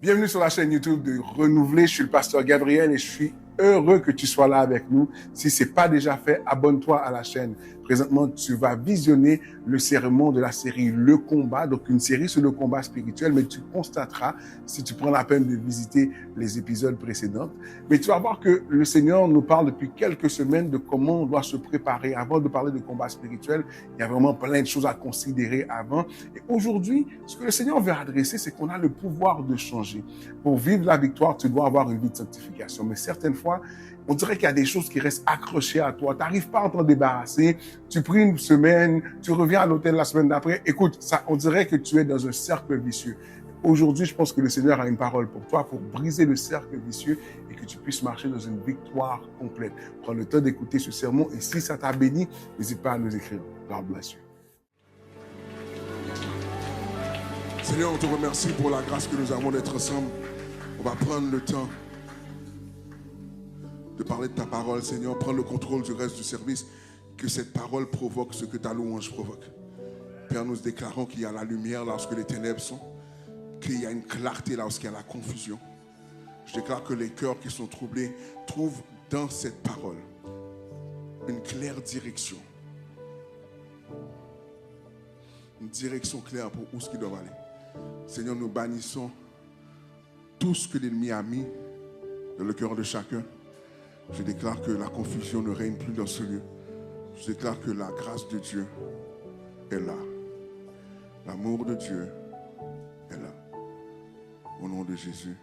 Bienvenue sur la chaîne YouTube de Renouveler. Je suis le pasteur Gabriel et je suis heureux que tu sois là avec nous. Si ce n'est pas déjà fait, abonne-toi à la chaîne. Présentement, tu vas visionner le sermon de la série Le Combat, donc une série sur le combat spirituel, mais tu constateras, si tu prends la peine de visiter les épisodes précédents, mais tu vas voir que le Seigneur nous parle depuis quelques semaines de comment on doit se préparer. Avant de parler de combat spirituel, il y a vraiment plein de choses à considérer avant. Et aujourd'hui, ce que le Seigneur veut adresser, c'est qu'on a le pouvoir de changer. Pour vivre la victoire, tu dois avoir une vie de sanctification. Mais certaines fois, on dirait qu'il y a des choses qui restent accrochées à toi. Tu n'arrives pas à t'en débarrasser. Tu pries une semaine, tu reviens à l'hôtel la semaine d'après. Écoute, ça, on dirait que tu es dans un cercle vicieux. Aujourd'hui, je pense que le Seigneur a une parole pour toi, pour briser le cercle vicieux et que tu puisses marcher dans une victoire complète. Prends le temps d'écouter ce sermon et si ça t'a béni, n'hésite pas à nous écrire. God bless you. Seigneur, on te remercie pour la grâce que nous avons d'être ensemble. On va prendre le temps de parler de ta parole, Seigneur. Prends le contrôle du reste du service. Que cette parole provoque ce que ta louange provoque. Père, nous déclarons qu'il y a la lumière lorsque les ténèbres sont, qu'il y a une clarté lorsqu'il y a la confusion. Je déclare que les cœurs qui sont troublés trouvent dans cette parole une claire direction. Une direction claire pour où ce qu'ils doivent aller. Seigneur, nous bannissons tout ce que l'ennemi a mis dans le cœur de chacun. Je déclare que la confusion ne règne plus dans ce lieu. Je déclare que la grâce de Dieu est là. L'amour de Dieu est là. Au nom de Jésus.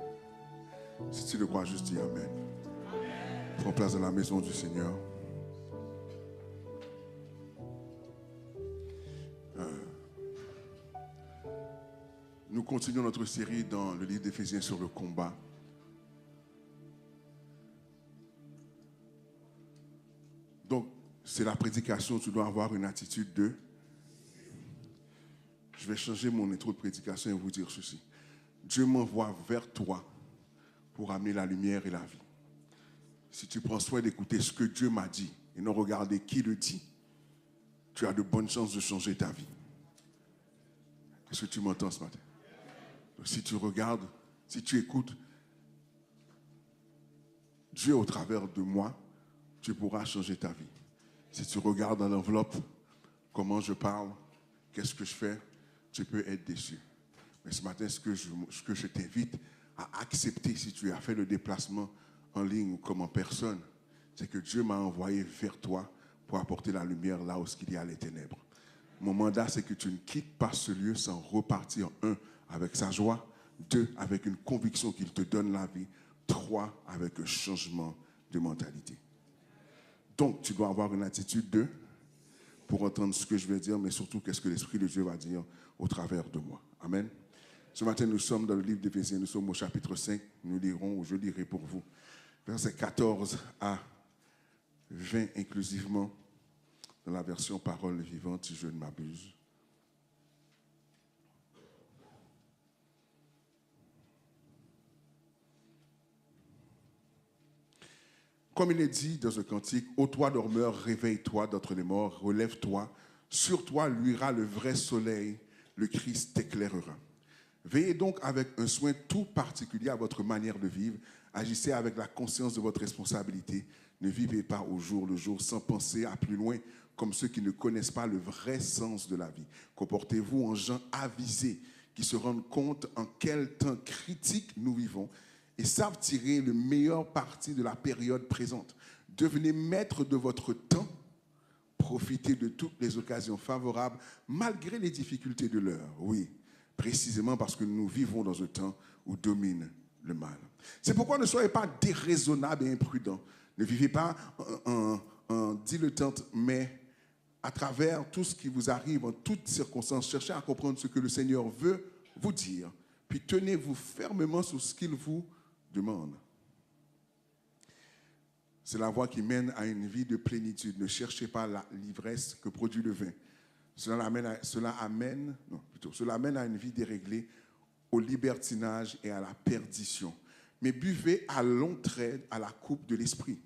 Si tu le crois, juste dis Amen. Prends place dans la maison du Seigneur. Nous continuons notre série dans le livre d'Éphésiens sur le combat. Donc, c'est la prédication, tu dois avoir une attitude de... Je vais changer mon intro de prédication et vous dire ceci. Dieu m'envoie vers toi pour amener la lumière et la vie. Si tu prends soin d'écouter ce que Dieu m'a dit et non regarder qui le dit, tu as de bonnes chances de changer ta vie. Est-ce que tu m'entends ce matin? Donc, si tu regardes, si tu écoutes Dieu au travers de moi, tu pourras changer ta vie. Si tu regardes dans l'enveloppe, comment je parle, qu'est-ce que je fais, tu peux être déçu. Mais ce matin, ce que je t'invite à accepter, si tu as fait le déplacement en ligne ou comme en personne, c'est que Dieu m'a envoyé vers toi pour apporter la lumière là où il y a les ténèbres. Mon mandat, c'est que tu ne quittes pas ce lieu sans repartir, 1, avec sa joie, 2, avec une conviction qu'il te donne la vie, 3, avec un changement de mentalité. Donc, tu dois avoir une attitude de, pour entendre ce que je vais dire, mais surtout qu'est-ce que l'Esprit de Dieu va dire au travers de moi. Amen. Ce matin, nous sommes dans le livre d'Éphésiens, nous sommes au chapitre 5, nous lirons, ou je lirai pour vous, versets 14 à 20 inclusivement, dans la version parole vivante, si je ne m'abuse. Comme il est dit dans ce cantique, ô toi dormeur, réveille-toi d'entre les morts, relève-toi, sur toi luira le vrai soleil, le Christ t'éclairera. Veillez donc avec un soin tout particulier à votre manière de vivre, agissez avec la conscience de votre responsabilité, ne vivez pas au jour le jour sans penser à plus loin, comme ceux qui ne connaissent pas le vrai sens de la vie. Comportez-vous en gens avisés, qui se rendent compte en quel temps critique nous vivons, et savent tirer le meilleur parti de la période présente. Devenez maître de votre temps, profitez de toutes les occasions favorables, malgré les difficultés de l'heure. Oui, précisément parce que nous vivons dans un temps où domine le mal. C'est pourquoi ne soyez pas déraisonnables et imprudents. Ne vivez pas en dilettante, mais à travers tout ce qui vous arrive, en toutes circonstances, cherchez à comprendre ce que le Seigneur veut vous dire, puis tenez-vous fermement sur ce qu'il vous demande. C'est la voie qui mène à une vie de plénitude. Ne cherchez pas l'ivresse que produit le vin. Cela amène à une vie déréglée, au libertinage et à la perdition. Mais buvez à longue traite à la coupe de l'esprit.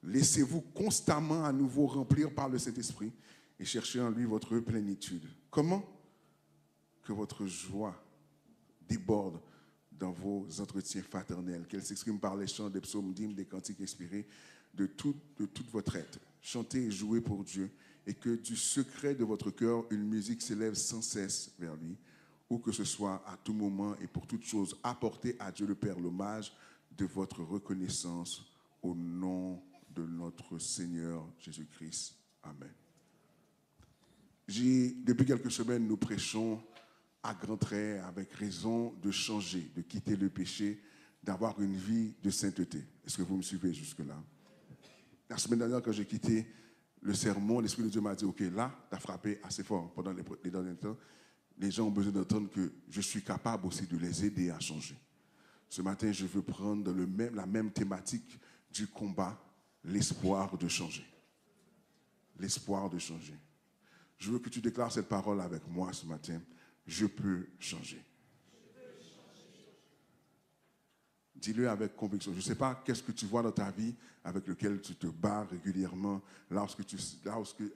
Laissez-vous constamment à nouveau remplir par le Saint-Esprit et cherchez en lui votre plénitude. Comment? Que votre joie déborde dans vos entretiens fraternels, qu'elle s'exprime par les chants, des psaumes, d'hymnes, des cantiques inspirés de toute votre être. Chantez et jouez pour Dieu, et que du secret de votre cœur, une musique s'élève sans cesse vers lui, où que ce soit à tout moment et pour toute chose, apportez à Dieu le Père l'hommage de votre reconnaissance au nom de notre Seigneur Jésus-Christ. Amen. Depuis quelques semaines, nous prêchons à grands traits, avec raison, de changer, de quitter le péché, d'avoir une vie de sainteté. Est-ce que vous me suivez jusque-là? La semaine dernière, quand j'ai quitté le sermon, l'Esprit de Dieu m'a dit, OK, là, tu as frappé assez fort pendant les derniers temps. Les gens ont besoin d'entendre que je suis capable aussi de les aider à changer. Ce matin, je veux prendre la même thématique du combat, l'espoir de changer. L'espoir de changer. Je veux que tu déclares cette parole avec moi ce matin. Je peux changer. Dis-le avec conviction. Je ne sais pas qu'est-ce que tu vois dans ta vie avec lequel tu te bats régulièrement. Lorsque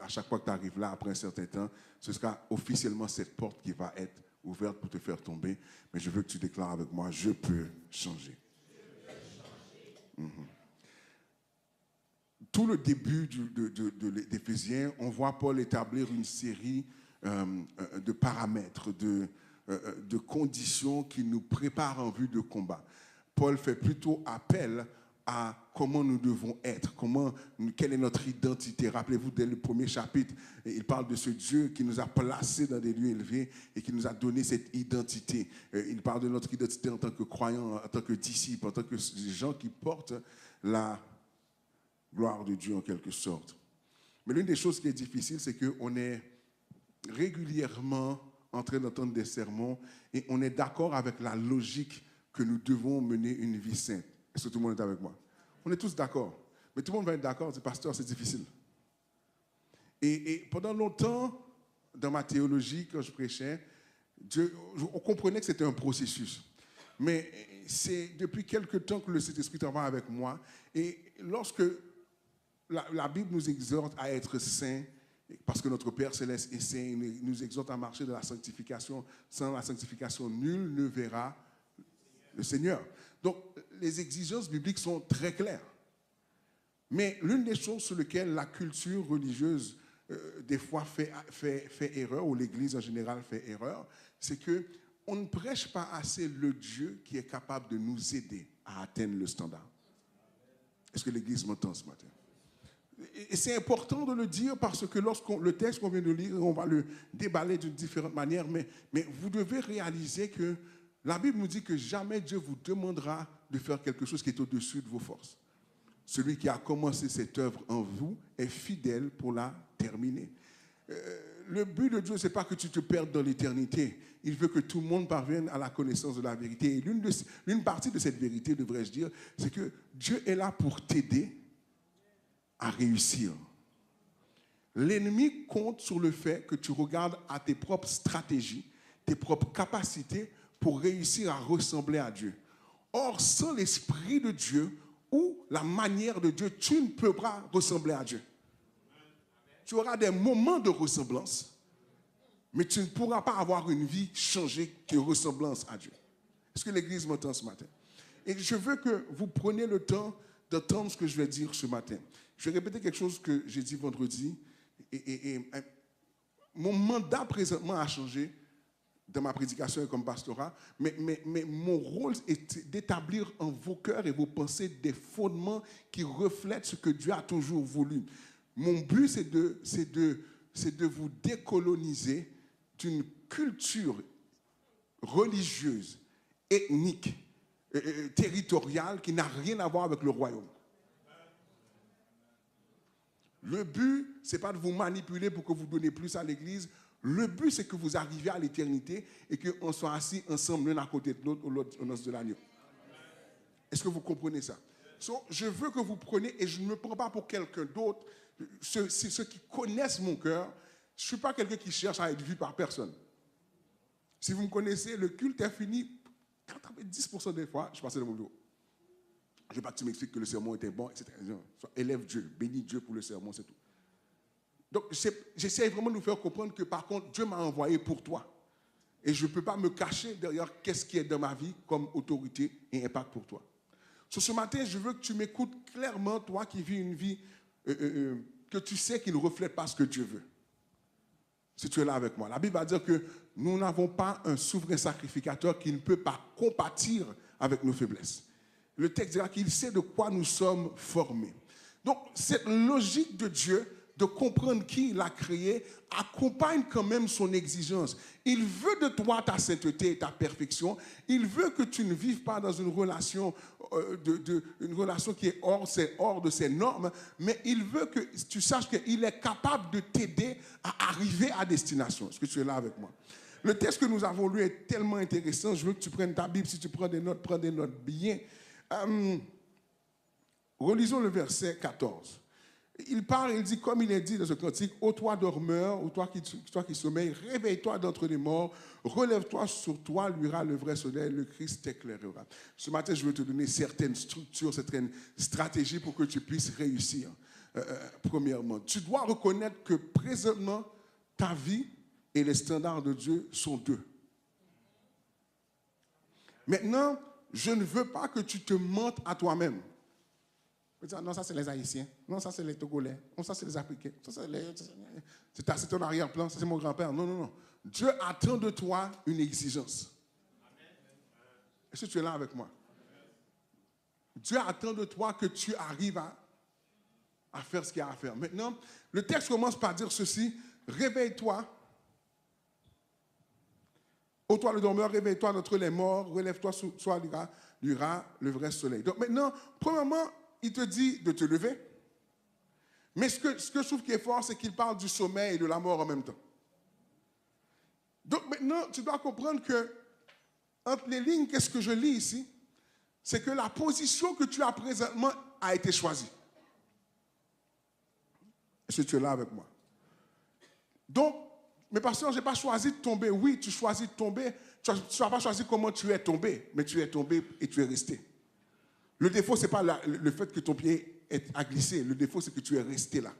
à chaque fois que tu arrives là, après un certain temps, ce sera officiellement cette porte qui va être ouverte pour te faire tomber. Mais je veux que tu déclares avec moi, je peux changer. Tout le début d'Éphésiens, on voit Paul établir une série de paramètres, de conditions qui nous préparent en vue de combat. Paul fait plutôt appel à comment nous devons être, quelle est notre identité. Rappelez-vous, dès le premier chapitre, il parle de ce Dieu qui nous a placés dans des lieux élevés et qui nous a donné cette identité. Il parle de notre identité en tant que croyants, en tant que disciples, en tant que gens qui portent la gloire de Dieu en quelque sorte. Mais l'une des choses qui est difficile, c'est qu'on est régulièrement en train d'entendre des sermons et on est d'accord avec la logique que nous devons mener une vie sainte. Est-ce que tout le monde est avec moi? On est tous d'accord. Mais tout le monde va être d'accord, c'est pasteur, c'est difficile. Et pendant longtemps, dans ma théologie, quand je prêchais, on comprenait que c'était un processus. Mais c'est depuis quelque temps que le Saint-Esprit travaille avec moi. Et lorsque la Bible nous exhorte à être saints, parce que notre Père Céleste est saint, il nous exhorte à marcher dans la sanctification. Sans la sanctification, nul ne verra le Seigneur. Donc, les exigences bibliques sont très claires. Mais l'une des choses sur lesquelles la culture religieuse, des fois, fait erreur, ou l'Église en général fait erreur, c'est qu'on ne prêche pas assez le Dieu qui est capable de nous aider à atteindre le standard. Est-ce que l'Église m'entend ce matin? Et c'est important de le dire parce que le texte qu'on vient de lire, on va le déballer d'une différente manière, mais vous devez réaliser que la Bible nous dit que jamais Dieu vous demandera de faire quelque chose qui est au-dessus de vos forces. Celui qui a commencé cette œuvre en vous est fidèle pour la terminer. Le but de Dieu, ce n'est pas que tu te perdes dans l'éternité. Il veut que tout le monde parvienne à la connaissance de la vérité. Et l'une partie de cette vérité, devrais-je dire, c'est que Dieu est là pour t'aider à réussir. L'ennemi compte sur le fait que tu regardes à tes propres stratégies, tes propres capacités pour réussir à ressembler à Dieu. Or, sans l'Esprit de Dieu ou la manière de Dieu, tu ne peux pas ressembler à Dieu. Tu auras des moments de ressemblance, mais tu ne pourras pas avoir une vie changée de ressemblance à Dieu. Est-ce que l'Église m'entend ce matin? Et je veux que vous preniez le temps d'entendre ce que je vais dire ce matin. Je vais répéter quelque chose que j'ai dit vendredi. Et mon mandat présentement a changé dans ma prédication et comme pastorat, mais mon rôle est d'établir en vos cœurs et vos pensées des fondements qui reflètent ce que Dieu a toujours voulu. Mon but, c'est de vous décoloniser d'une culture religieuse, ethnique, territoriale qui n'a rien à voir avec le royaume. Le but, ce n'est pas de vous manipuler pour que vous donniez plus à l'Église. Le but, c'est que vous arriviez à l'éternité et qu'on soit assis ensemble l'un à côté de l'autre au noces de l'agneau. Est-ce que vous comprenez ça? Je veux que vous preniez, et je ne me prends pas pour quelqu'un d'autre, ceux qui connaissent mon cœur, je ne suis pas quelqu'un qui cherche à être vu par personne. Si vous me connaissez, le culte est fini, 90% des fois, je passais dans mon bureau. Je ne veux pas que tu m'expliques que le sermon était bon, etc. Élève Dieu, bénis Dieu pour le sermon, c'est tout. Donc, j'essaie vraiment de nous faire comprendre que, par contre, Dieu m'a envoyé pour toi. Et je ne peux pas me cacher derrière qu'est-ce qui est dans ma vie comme autorité et impact pour toi. Sur ce matin, je veux que tu m'écoutes clairement, toi qui vis une vie que tu sais qui ne reflète pas ce que Dieu veut. Si tu es là avec moi. La Bible va dire que nous n'avons pas un souverain sacrificateur qui ne peut pas compatir avec nos faiblesses. Le texte dira qu'il sait de quoi nous sommes formés. Donc, cette logique de Dieu, de comprendre qui il a créé, accompagne quand même son exigence. Il veut de toi ta sainteté et ta perfection. Il veut que tu ne vives pas dans une relation, une relation qui est hors de ses normes, mais il veut que tu saches qu'il est capable de t'aider à arriver à destination. Est-ce que tu es là avec moi? Le texte que nous avons lu est tellement intéressant. Je veux que tu prennes ta Bible. Si tu prends des notes bien. Relisons le verset 14. Il parle, il dit, comme il est dit dans ce cantique, ô toi dormeur, ô toi qui sommeilles, réveille-toi d'entre les morts, relève-toi, sur toi luira le vrai soleil, le Christ t'éclairera. Ce matin, je veux te donner certaines structures, certaines stratégies pour que tu puisses réussir. Premièrement, tu dois reconnaître que présentement, ta vie et les standards de Dieu sont deux. Maintenant, je ne veux pas que tu te mentes à toi-même. Non, ça c'est les Haïtiens. Non, ça c'est les Togolais. Non, ça c'est les Africains. C'est ton arrière-plan, ça c'est mon grand-père. Non, non, non. Dieu attend de toi une exigence. Est-ce que tu es là avec moi? Dieu attend de toi que tu arrives à faire ce qu'il y a à faire. Maintenant, le texte commence par dire ceci. Réveille-toi. Ô toi le dormeur, réveille-toi d'entre les morts. Relève-toi, soit luira le vrai soleil. Donc maintenant, premièrement, il te dit de te lever. Mais ce que je trouve qui est fort, c'est qu'il parle du sommeil et de la mort en même temps. Donc maintenant, tu dois comprendre que, entre les lignes, qu'est-ce que je lis ici? C'est que la position que tu as présentement a été choisie. Est-ce que tu es là avec moi? Donc, mais pasteur, je n'ai pas choisi de tomber. Oui, tu choisis de tomber. Tu n'as pas choisi comment tu es tombé, mais tu es tombé et tu es resté. Le défaut, ce n'est pas le fait que ton pied a glissé. Le défaut, c'est que tu es resté là.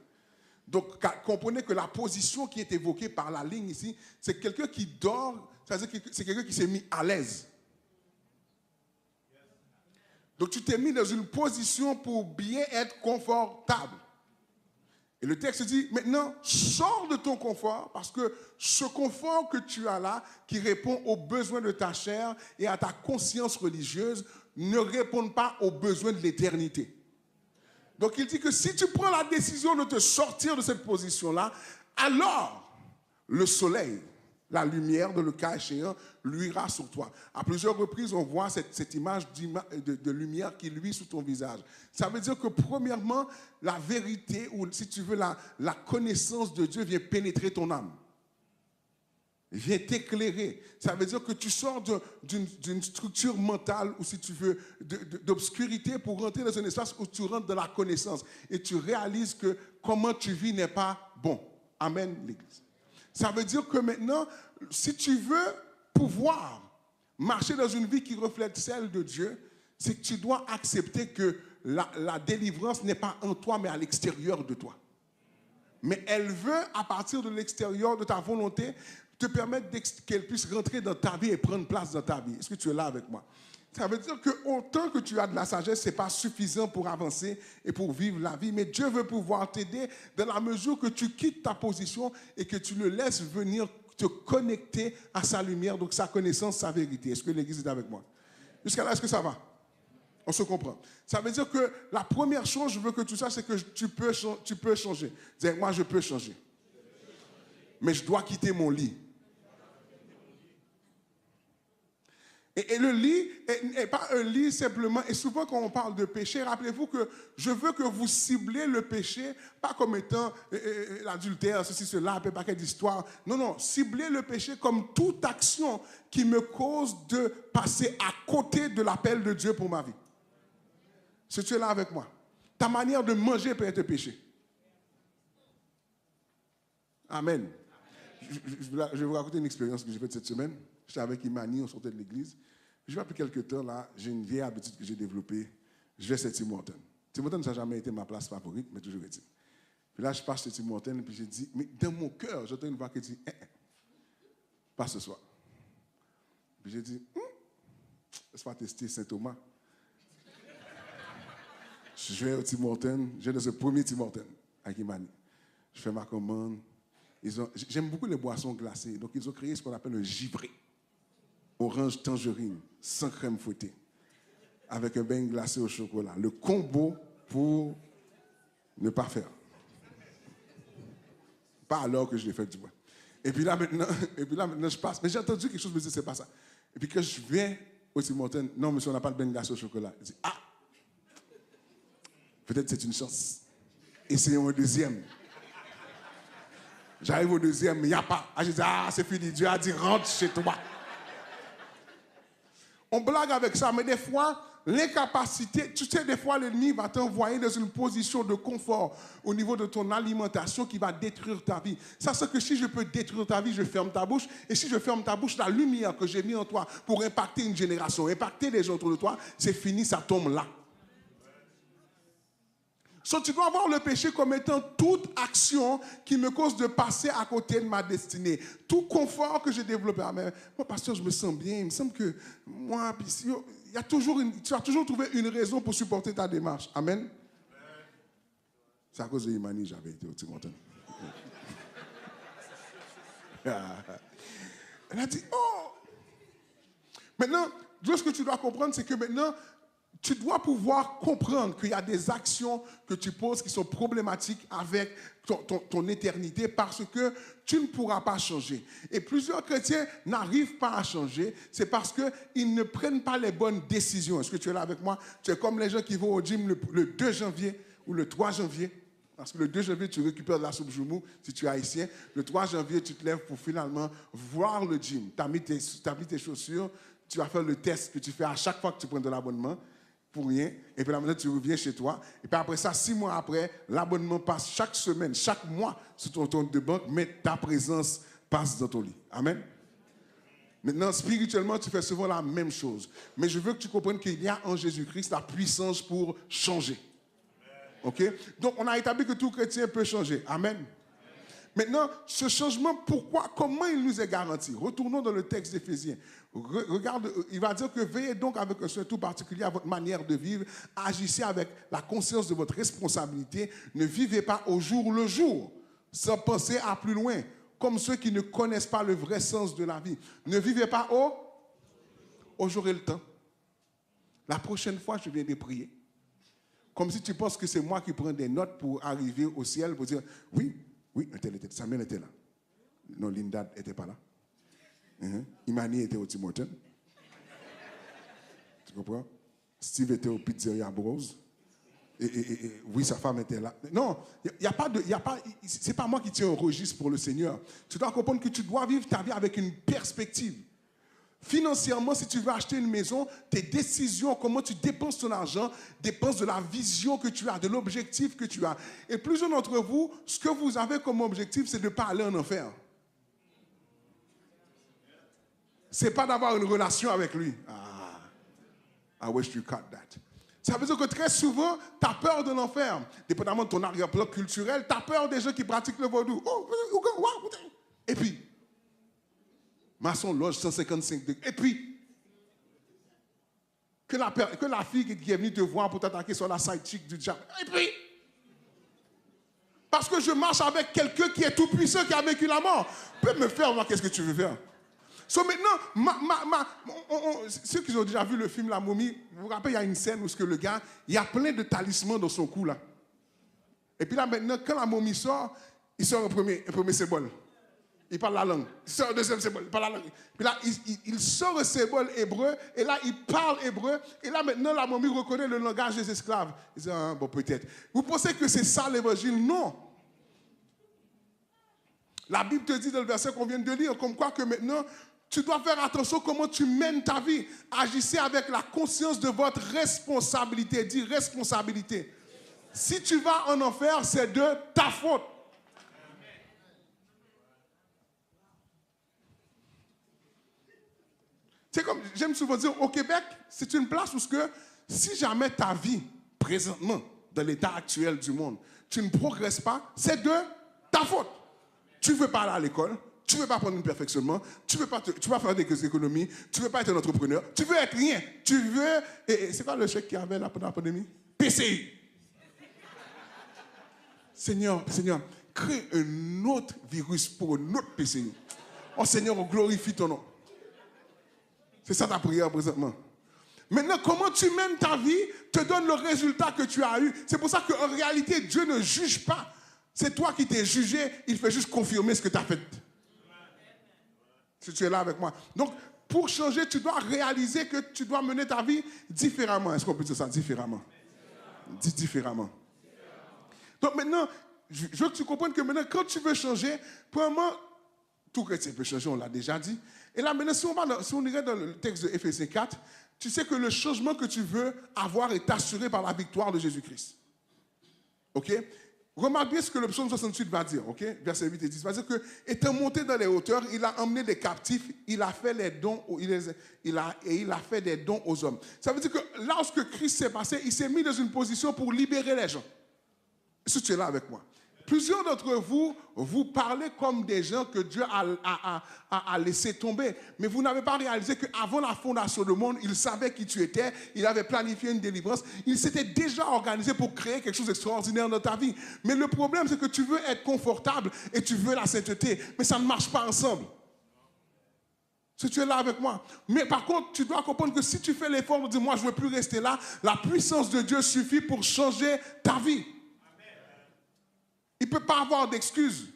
Donc, comprenez que la position qui est évoquée par la ligne ici, c'est quelqu'un qui dort, c'est-à-dire que c'est quelqu'un qui s'est mis à l'aise. Donc, tu t'es mis dans une position pour bien être confortable. Et le texte dit, maintenant, sors de ton confort, parce que ce confort que tu as là, qui répond aux besoins de ta chair et à ta conscience religieuse, ne répond pas aux besoins de l'éternité. Donc il dit que si tu prends la décision de te sortir de cette position-là, alors le soleil, la lumière, de le cas échéant, luira sur toi. À plusieurs reprises, on voit cette image de lumière qui luit sur ton visage. Ça veut dire que, premièrement, la vérité, ou si tu veux, la connaissance de Dieu vient pénétrer ton âme. Vient t'éclairer. Ça veut dire que tu sors d'une structure mentale, ou si tu veux, d'obscurité pour rentrer dans un espace où tu rentres dans la connaissance. Et tu réalises que comment tu vis n'est pas bon. Amen, l'Église. Ça veut dire que maintenant, si tu veux pouvoir marcher dans une vie qui reflète celle de Dieu, c'est que tu dois accepter que la délivrance n'est pas en toi, mais à l'extérieur de toi. Mais elle veut, à partir de l'extérieur de ta volonté, te permettre qu'elle puisse rentrer dans ta vie et prendre place dans ta vie. Est-ce que tu es là avec moi? Ça veut dire que autant que tu as de la sagesse, ce n'est pas suffisant pour avancer et pour vivre la vie. Mais Dieu veut pouvoir t'aider dans la mesure que tu quittes ta position et que tu le laisses venir te connecter à sa lumière, donc sa connaissance, sa vérité. Est-ce que l'Église est avec moi? Jusqu'à là, est-ce que ça va? On se comprend. Ça veut dire que la première chose, je veux que tu saches, c'est que tu peux changer. Dis, moi, je peux changer. Mais je dois quitter mon lit. Et le lit n'est pas un lit simplement, et souvent quand on parle de péché, rappelez-vous que je veux que vous ciblez le péché, pas comme étant l'adultère, ceci, cela, un peu paquet d'histoires. Non, non, ciblez le péché comme toute action qui me cause de passer à côté de l'appel de Dieu pour ma vie. Si tu es là avec moi, ta manière de manger peut être péché. Amen. Je vais vous raconter une expérience que j'ai faite cette semaine. J'étais avec Imani, on sortait de l'église. Je vais après quelques temps, là, j'ai une vieille habitude que j'ai développée. Je vais chez Tim Hortons. Tim Hortons, ça n'a jamais été ma place favorite, mais toujours été. Puis là, je passe chez Tim Hortons, et puis j'ai dit, mais dans mon cœur, j'entends une voix qui dit, pas ce soir. Puis j'ai dit, laisse-moi tester Saint-Thomas. Je vais au Tim Hortons, je vais dans ce premier Tim Hortons à Kimani. Je fais ma commande. J'aime beaucoup les boissons glacées, donc ils ont créé ce qu'on appelle un givré. Orange tangerine, sans crème fouettée, avec un bain glacé au chocolat. Le combo pour ne pas faire. Pas alors que je l'ai fait du moins. Et puis là maintenant, je passe. Mais j'ai entendu quelque chose me dire, c'est pas ça. Et puis quand je viens au Tim Hortons, non monsieur, on n'a pas de bain glacé au chocolat. Je dis, ah, peut-être c'est une chance. Essayons un deuxième. J'arrive au deuxième, mais il n'y a pas. Ah, je dis, ah, c'est fini. Dieu a dit, rentre chez toi. On blague avec ça, mais des fois, l'incapacité, tu sais, des fois, l'ennemi va t'envoyer dans une position de confort au niveau de ton alimentation qui va détruire ta vie. Ça, c'est que si je peux détruire ta vie, je ferme ta bouche. Et si je ferme ta bouche, la lumière que j'ai mise en toi pour impacter une génération, impacter les gens autour de toi, c'est fini, ça tombe là. So, tu dois voir le péché comme étant toute action qui me cause de passer à côté de ma destinée. Tout confort que j'ai développé. Ah, mais moi, pasteur, je me sens bien. Il me semble que moi, tu as toujours trouvé une raison pour supporter ta démarche. Amen. C'est à cause de Imani, j'avais été au Tim Hortons. Elle a dit, oh. Maintenant, ce que tu dois comprendre, c'est que maintenant, tu dois pouvoir comprendre qu'il y a des actions que tu poses qui sont problématiques avec ton éternité parce que tu ne pourras pas changer. Et plusieurs chrétiens n'arrivent pas à changer, c'est parce qu'ils ne prennent pas les bonnes décisions. Est-ce que tu es là avec moi? Tu es comme les gens qui vont au gym le 2 janvier ou le 3 janvier. Parce que le 2 janvier, tu récupères de la soupe Joumou, si tu es haïtien. Le 3 janvier, tu te lèves pour finalement voir le gym. Tu as mis tes chaussures, tu vas faire le test que tu fais à chaque fois que tu prends de l'abonnement. Pour rien, et puis là maintenant tu reviens chez toi, et puis après ça, 6 mois après, l'abonnement passe chaque semaine, chaque mois sur ton compte de banque, mais ta présence passe dans ton lit. Amen. Maintenant, spirituellement, tu fais souvent la même chose, mais je veux que tu comprennes qu'il y a en Jésus-Christ la puissance pour changer. Ok? Donc on a établi que tout chrétien peut changer. Amen. Maintenant, ce changement, pourquoi, comment il nous est garanti? Retournons dans le texte d'Éphésiens. Regarde, il va dire que veillez donc avec un soin tout particulier à votre manière de vivre, agissez avec la conscience de votre responsabilité, ne vivez pas au jour le jour, sans penser à plus loin, comme ceux qui ne connaissent pas le vrai sens de la vie. Ne vivez pas au jour et le temps. La prochaine fois, je viens de prier. Comme si tu penses que c'est moi qui prends des notes pour arriver au ciel, pour dire, oui, un tel était, Samuel était là. Non, Linda n'était pas là. Imani était au Tim Hortons. Tu comprends? Steve était au Pizzeria Bros. Et oui, sa femme était là. Non, c'est pas moi qui tiens un registre pour le Seigneur. Tu dois comprendre que tu dois vivre ta vie avec une perspective. Financièrement, si tu veux acheter une maison, tes décisions, comment tu dépenses ton argent, dépendent de la vision que tu as, de l'objectif que tu as. Et plusieurs d'entre vous, ce que vous avez comme objectif, c'est de ne pas aller en enfer. C'est pas d'avoir une relation avec lui. I wish you caught that. Ça veut dire que très souvent, tu as peur de l'enfer. Dépendamment de ton arrière-plan culturel, tu as peur des gens qui pratiquent le vaudou. Et puis, maçon loge 155 degrés. Et puis, que la fille qui est venue te voir pour t'attaquer sur la side chick du diable. Et puis, parce que je marche avec quelqu'un qui est tout puissant, qui a vécu la mort. Peut me faire voir qu'est-ce que tu veux faire. So maintenant, ceux qui ont déjà vu le film La Momie, vous vous rappelez, il y a une scène où le gars, il y a plein de talismans dans son cou là. Et puis là maintenant, quand la momie sort, il sort un premier symbole. Il parle la langue. Il sort un deuxième symbole, il parle la langue. Puis là, il sort un symbole hébreu, et là, il parle hébreu, et là maintenant, la momie reconnaît le langage des esclaves. Il dit, bon, peut-être. Vous pensez que c'est ça l'évangile? Non. La Bible te dit dans le verset qu'on vient de lire, comme quoi que maintenant, tu dois faire attention comment tu mènes ta vie. Agissez avec la conscience de votre responsabilité. Dis responsabilité. Si tu vas en enfer, c'est de ta faute. C'est comme, j'aime souvent dire, au Québec, c'est une place où si jamais ta vie, présentement, dans l'état actuel du monde, tu ne progresses pas, c'est de ta faute. Tu ne veux pas aller à l'école, tu ne veux pas prendre un perfectionnement, tu veux faire des économies, tu ne veux pas être un entrepreneur, tu veux être rien. Tu veux... Et c'est quoi le chèque qu'il y avait là pendant la pandémie? PCI. Seigneur, crée un autre virus pour un autre PCI. Oh Seigneur, on glorifie ton nom. C'est ça ta prière présentement. Maintenant, comment tu mènes ta vie te donne le résultat que tu as eu. C'est pour ça qu'en réalité, Dieu ne juge pas. C'est toi qui t'es jugé, il fait juste confirmer ce que tu as fait. Si tu es là avec moi. Donc, pour changer, tu dois réaliser que tu dois mener ta vie différemment. Est-ce qu'on peut dire ça? Différemment. Dis différemment. Donc maintenant, je veux que tu comprennes que maintenant, quand tu veux changer, premièrement, tout chrétien peut changer, on l'a déjà dit. Et là, maintenant, si on irait dans le texte de Éphésiens 4, tu sais que le changement que tu veux avoir est assuré par la victoire de Jésus-Christ. OK? Remarque bien ce que le psaume 68 va dire, OK? Versets 8 et 10. Il va dire que, étant monté dans les hauteurs, il a emmené des captifs, il a fait les dons, il a fait des dons aux hommes. Ça veut dire que lorsque Christ s'est passé, il s'est mis dans une position pour libérer les gens. Est-ce que tu es là avec moi? Plusieurs d'entre vous, vous parlez comme des gens que Dieu a laissé tomber. Mais vous n'avez pas réalisé qu'avant la fondation du monde, il savait qui tu étais. Il avait planifié une délivrance. Il s'était déjà organisé pour créer quelque chose d'extraordinaire dans ta vie. Mais le problème, c'est que tu veux être confortable et tu veux la sainteté. Mais ça ne marche pas ensemble. Si tu es là avec moi. Mais par contre, tu dois comprendre que si tu fais l'effort de dire, moi, je ne veux plus rester là, la puissance de Dieu suffit pour changer ta vie. Il ne peut pas avoir d'excuses.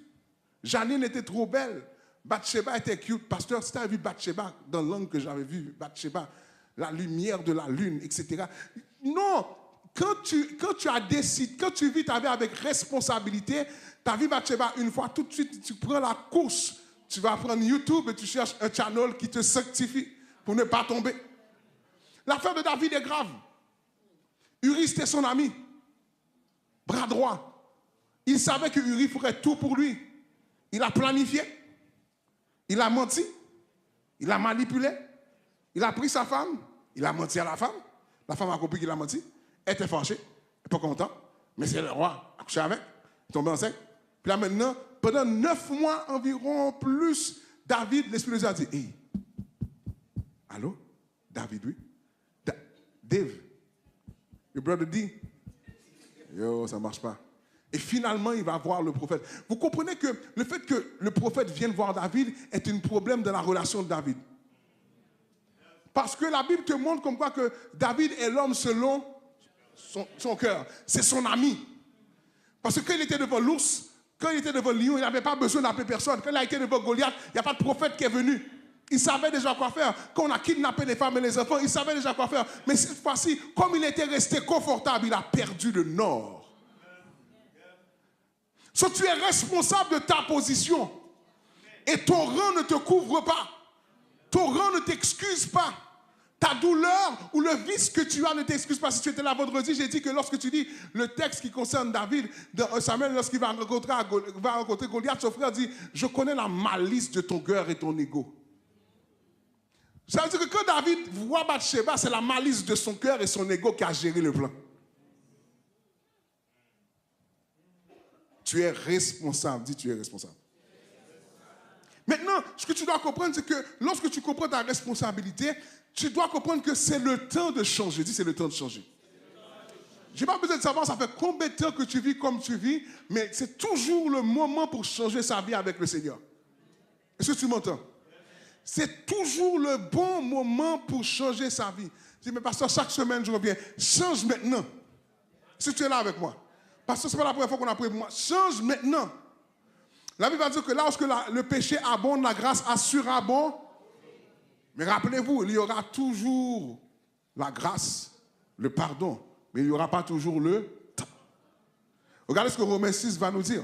Janine était trop belle. Bathsheba était cute. Pasteur, si tu as vu Bathsheba dans l'angle que j'avais vu, Bathsheba, la lumière de la lune, etc. Non, quand tu as décidé, quand tu vis ta vie avec responsabilité, ta vie Bathsheba, une fois, tout de suite, tu prends la course. Tu vas prendre YouTube et tu cherches un channel qui te sanctifie pour ne pas tomber. L'affaire de David est grave. Uri, c'était son ami. Bras droit. Il savait que Uri ferait tout pour lui. Il a planifié. Il a menti. Il a manipulé. Il a pris sa femme. Il a menti à la femme. La femme a compris qu'il a menti. Elle était fâchée. Elle n'est pas contente. Mais c'est le roi. A couché avec. Il est tombé enceinte. Puis là maintenant, pendant 9 mois environ plus, David, l'Esprit de Dieu a dit, hey, allô? David, oui? Dave. Your brother D. Yo, ça ne marche pas. Et finalement, il va voir le prophète. Vous comprenez que le fait que le prophète vienne voir David est un problème dans la relation de David. Parce que la Bible te montre comme quoi que David est l'homme selon son cœur. C'est son ami. Parce que quand il était devant l'ours, quand il était devant le lion, il n'avait pas besoin d'appeler personne. Quand il a été devant Goliath, il n'y a pas de prophète qui est venu. Il savait déjà quoi faire. Quand on a kidnappé les femmes et les enfants, il savait déjà quoi faire. Mais cette fois-ci, comme il était resté confortable, il a perdu le nord. So, tu es responsable de ta position. Et ton rang ne te couvre pas. Ton rang ne t'excuse pas. Ta douleur ou le vice que tu as ne t'excuse pas. Si tu étais là vendredi, j'ai dit que lorsque tu lis le texte qui concerne David, dans Samuel, lorsqu'il va rencontrer Goliath, son frère dit, je connais la malice de ton cœur et ton ego. Ça veut dire que quand David voit Bathsheba, c'est la malice de son cœur et son ego qui a géré le plan. Tu es responsable. Dis, tu es responsable. Maintenant, ce que tu dois comprendre, c'est que lorsque tu comprends ta responsabilité, tu dois comprendre que c'est le temps de changer. Dis, c'est le temps de changer. Je n'ai pas besoin de savoir ça fait combien de temps que tu vis comme tu vis, mais c'est toujours le moment pour changer sa vie avec le Seigneur. Est-ce que tu m'entends? C'est toujours le bon moment pour changer sa vie. Je dis, mais pasteur, chaque semaine, je reviens. Change maintenant. Si tu es là avec moi. Parce que ce n'est pas la première fois qu'on a prié pour moi. Change maintenant. La Bible va dire que lorsque le péché abonde, la grâce surabonde. Mais rappelez-vous, il y aura toujours la grâce, le pardon. Mais il n'y aura pas toujours le temps. Regardez ce que Romains 6 va nous dire.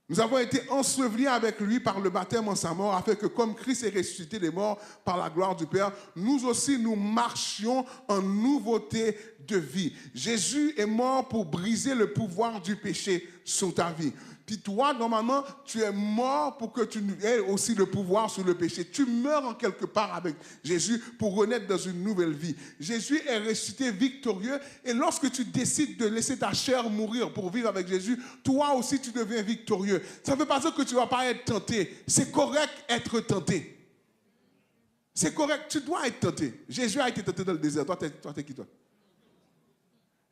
Nous avons été ensevelis avec lui par le baptême en sa mort, afin que comme Christ est ressuscité des morts par la gloire du Père, nous aussi nous marchions en nouveauté de vie. Jésus est mort pour briser le pouvoir du péché sur ta vie. Puis toi, normalement, tu es mort pour que tu aies aussi le pouvoir sur le péché. Tu meurs en quelque part avec Jésus pour renaître dans une nouvelle vie. Jésus est ressuscité victorieux et lorsque tu décides de laisser ta chair mourir pour vivre avec Jésus, toi aussi tu deviens victorieux. Ça ne veut pas dire que tu ne vas pas être tenté. C'est correct être tenté. C'est correct, tu dois être tenté. Jésus a été tenté dans le désert. Toi, t'es qui toi?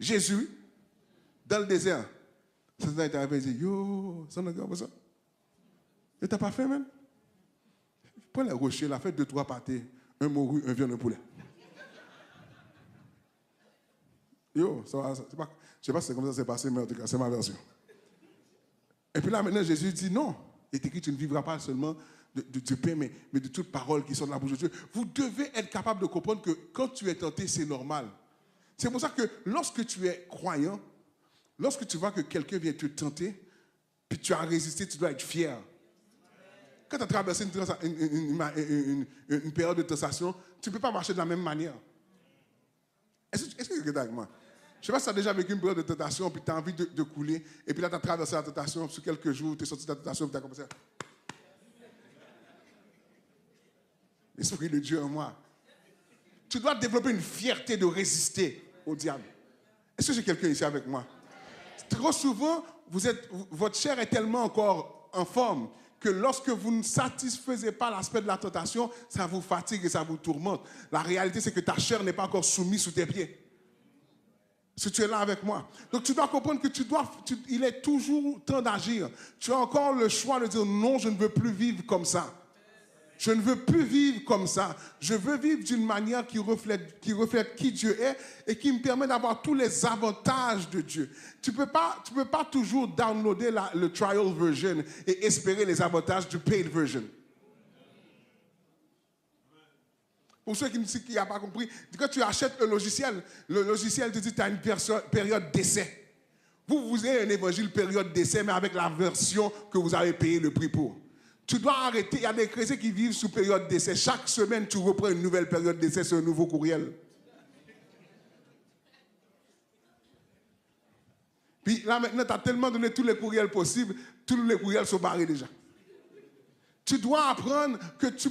Jésus, dans le désert. Satan est arrivé et dit, yo, ça n'a pas ça. Et t'as pas fait, même? Prends les rochers, la fête de 3 pâtés, un morue, un viande, un poulet. Yo, ça va, c'est pas, je sais pas si c'est comme ça que c'est passé, mais en tout cas, c'est ma version. Et puis là, maintenant, Jésus dit non. Il est écrit, tu ne vivras pas seulement du pain, mais de toute parole qui sort de la bouche de Dieu. Vous devez être capable de comprendre que quand tu es tenté, c'est normal. C'est pour ça que lorsque tu es croyant, lorsque tu vois que quelqu'un vient te tenter, puis tu as résisté, tu dois être fier. Quand tu as traversé une période de tentation, tu ne peux pas marcher de la même manière. Est-ce que tu es avec moi? Je ne sais pas si tu as déjà vécu une période de tentation, puis tu as envie de couler, et puis là, tu as traversé la tentation, sur quelques jours, tu es sorti de la tentation, puis tu as commencé à... L'Esprit de Dieu en moi. Tu dois développer une fierté de résister au diable. Est-ce que j'ai quelqu'un ici avec moi? Trop souvent, votre chair est tellement encore en forme que lorsque vous ne satisfaisez pas l'aspect de la tentation, ça vous fatigue et ça vous tourmente. La réalité, c'est que ta chair n'est pas encore soumise sous tes pieds. Si tu es là avec moi. Donc tu dois comprendre que il est toujours temps d'agir. Tu as encore le choix de dire non, je ne veux plus vivre comme ça. Je ne veux plus vivre comme ça. Je veux vivre d'une manière qui reflète qui Dieu est et qui me permet d'avoir tous les avantages de Dieu. Tu peux pas toujours downloader le trial version et espérer les avantages du paid version. Pour ceux qui n'ont pas compris, quand tu achètes le logiciel te dit que tu as une période d'essai. Vous avez un évangile période d'essai, mais avec la version que vous avez payé le prix pour. Tu dois arrêter. Il y a des chrétiens qui vivent sous période d'essai. Chaque semaine, tu reprends une nouvelle période d'essai sur un nouveau courriel. Puis là, maintenant, tu as tellement donné tous les courriels possibles, tous les courriels sont barrés déjà. Tu dois apprendre que tu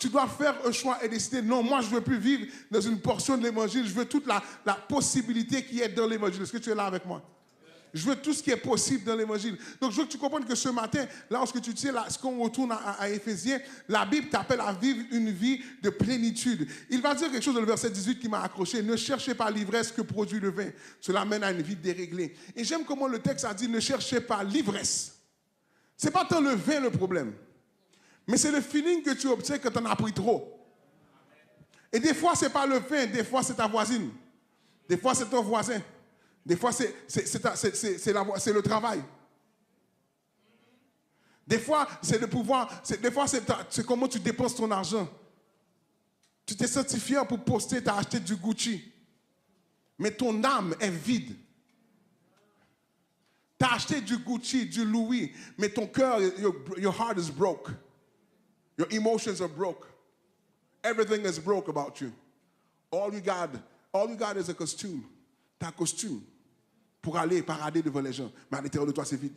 dois faire un choix et décider, non, moi, je ne veux plus vivre dans une portion de l'évangile. Je veux toute la possibilité qui est dans l'évangile. Est-ce que tu es là avec moi? Je veux tout ce qui est possible dans l'évangile. Donc, je veux que tu comprennes que ce matin, là, lorsque tu sais, ce qu'on retourne à Éphésiens, la Bible t'appelle à vivre une vie de plénitude. Il va dire quelque chose dans le verset 18 qui m'a accroché. Ne cherchez pas l'ivresse que produit le vin. Cela mène à une vie déréglée. Et j'aime comment le texte a dit, ne cherchez pas l'ivresse. Ce n'est pas tant le vin le problème, mais c'est le feeling que tu obtiens quand tu en as pris trop. Et des fois, ce n'est pas le vin, des fois, c'est ta voisine. Des fois, c'est ton voisin. Des fois, c'est le travail. Des fois, c'est le pouvoir. Des fois, c'est comment tu dépenses ton argent. Tu t'es senti fier pour poster, tu as acheté du Gucci. Mais ton âme est vide. Tu as acheté du Gucci, du Louis, mais ton cœur, your heart is broke. Your emotions are broke. Everything is broke about you. All you got is a costume. Tu as un costume pour aller parader devant les gens. Mais à l'intérieur de toi, c'est vide.